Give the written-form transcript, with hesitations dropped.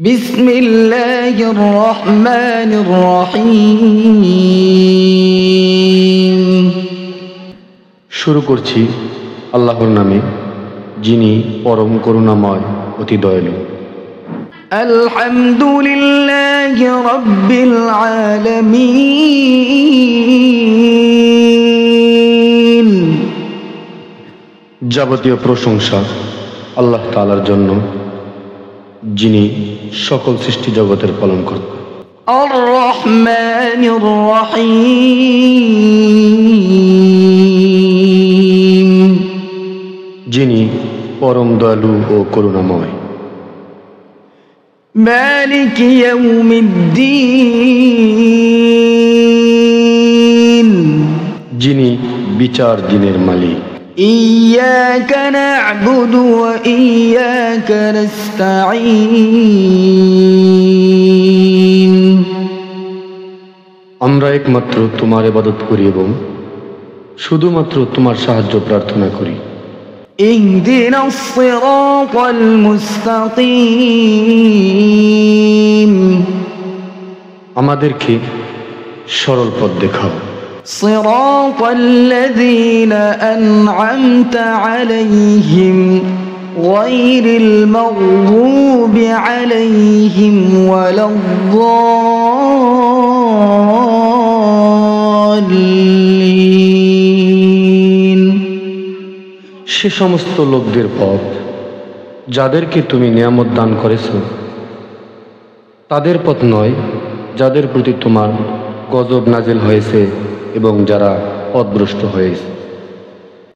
বিসমিল্লাহির রহমানির রহিম। শুরু করছি আল্লাহর নামে, যিনি পরম করুণাময়, অতি দয়ালু। আলহামদুলিল্লাহি রাব্বিল আলামিন। যাবতীয় প্রশংসা আল্লাহ তাআলার জন্য, যিনি সকল সৃষ্টি জগতের পালনকর্তা। আর রহমানির রহিম, যিনি পরম দয়ালু ও করুণাময়। মালিক ইয়াউমিদ্দিন, যিনি বিচার দিনের মালিক। ইয়্যাকা না'বুদু ওয়া ইয়্যাকা নাস্তাঈন। আমরা একমাত্র তোমার ইবাদত করি এবং শুধুমাত্র তোমার সাহায্য প্রার্থনা করি। ইহদিনাস সিরাতাল মুস্তাকিম, আমাদেরকে সরল পথ দেখাও। সিরাতাল্লাযীনা আন'আমতা আলাইহিম গায়রিল মাগযুবি আলাইহিম ওয়ালাদ-দাল্লিন। সে সমস্ত লোকদের পথ যাদেরকে তুমি নিয়ামত দান করেছ, তাদের পথ নয় যাদের প্রতি তোমার গজব নাজিল হয়েছে এবং যারা পথভ্রষ্ট হয়েছে।